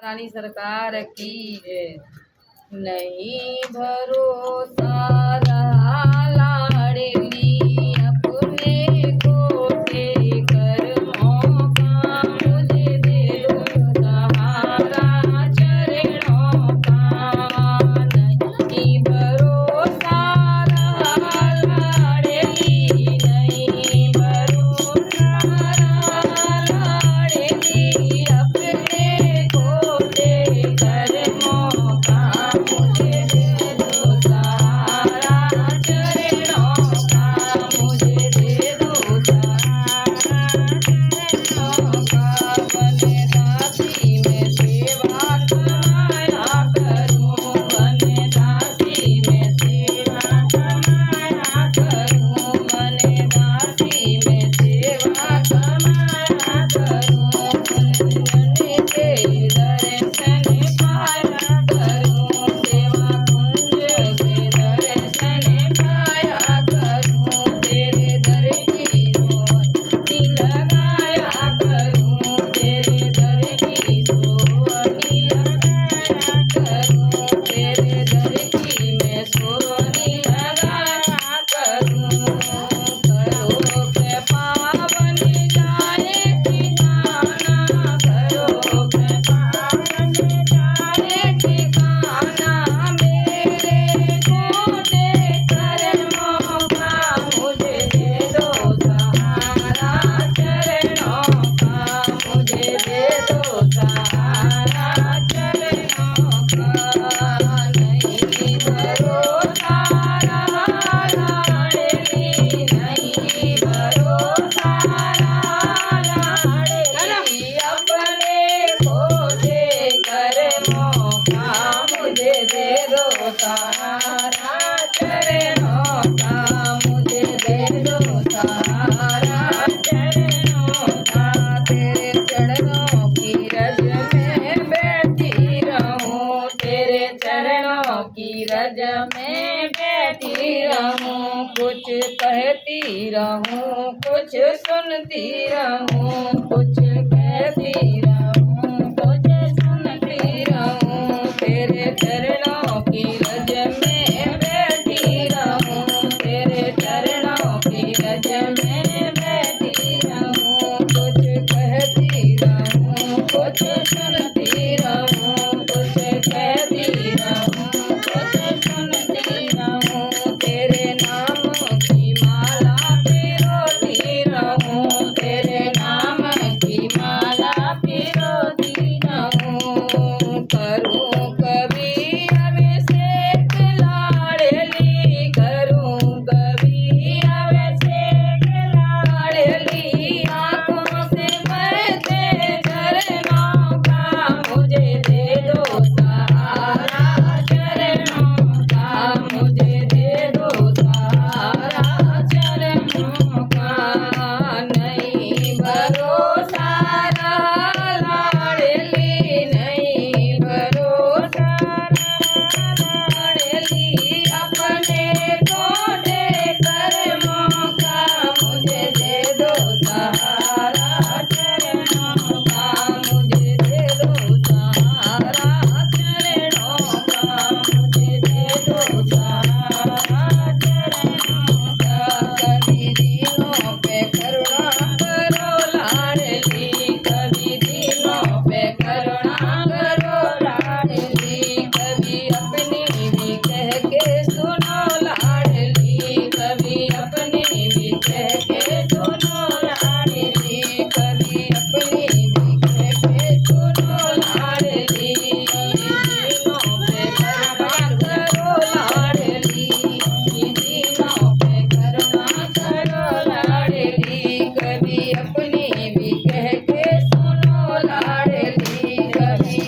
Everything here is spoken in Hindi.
रानी सरकार की जय। नहीं भरोसा रहा लाडली अपने कोटे कर्मों का, मुझे दे दो सहारा चरणों का। नहीं भरोसा रहा लाडली, नहीं भरोसा रहा लाडली अपने कोटे कर्मों का, मुझे दे दो सहारा चरणों का, मुझे दे दो सहारा चरणों का। बने दासी में सेवा कमाया करूं, बने दासी में सेवा कमाया करूं, बने दासी में सेवा कमाया करूं। बने के दर्शन पाया करूं, सेवा कुंज के दर्शन पाया करूं, तेरे दर की रोशनी लगाया करूं, तेरे दर की रोशनी लगाया करूं, तेरे दर की मैं सोनी लगाया करूं। करो कृपा बन जाए ठिकाना, करो कृपा बन जाए ठिकाना, मेरे कोटे कर्मों का, मुझे दे दो सहारा चरणों का, मुझे दे दो सहारा चरणों का। नहीं भरोसा रहा लाडली, नहीं भरोसा रहा लाडली अपने खोटे कर्मों का, मुझे दे दो सहारा चरणों का, मुझे दे दो सहारा चरणों का। तेरे चरणों की रज में बैठी रहूं, तेरे चरणों की रज में बैठी रहूं, कुछ कहती रहूं, कुछ सुनती रहूं, कुछ कहती रहूं, कुछ सुनती रहूं। तेरे चरणों की रज में बैठी रहूं, तेरे चरणों की रज में बैठी रहूं, कुछ कहती रहूं, कुछ सुनती रहूं, कुछ कहती रहूं, कुछ सुनती रहूं। तेरे नाम की माला पिरोती रहूं, तेरे नाम की माला पिरोती रहूं। करूं कभी अभिषेक लाडली, करूं कभी अभिषेक लाडली, आँखों से बहते झरनों का, मुझे दे दो सहारा चरणों का, मुझे दे दो सहारा चरणों का। नहीं भरोसा रहा लाडली, नहीं भरोसा रहा लाडली अपने कोटे कर्मों का, मुझे दे दो सहारा चरणों का, मुझे दे दो सहारा चरणों का, मुझे दे दो सहारा चरणों का। कभी दीनों पे करुणा करो लाडली, कभी दीनों पे करुणा करो लाडली, कभी अपनी भी कह के सुनो लाडली, कभी अपनी भी कह के सुनो लाडली, कभी अपनी भी कह के सुनो लाडली। दीनों पे करुणा करो लाडली, दीनों पे करुणा करो लाडली, कभी अपनी भी कह के सुनो लाडली, कभी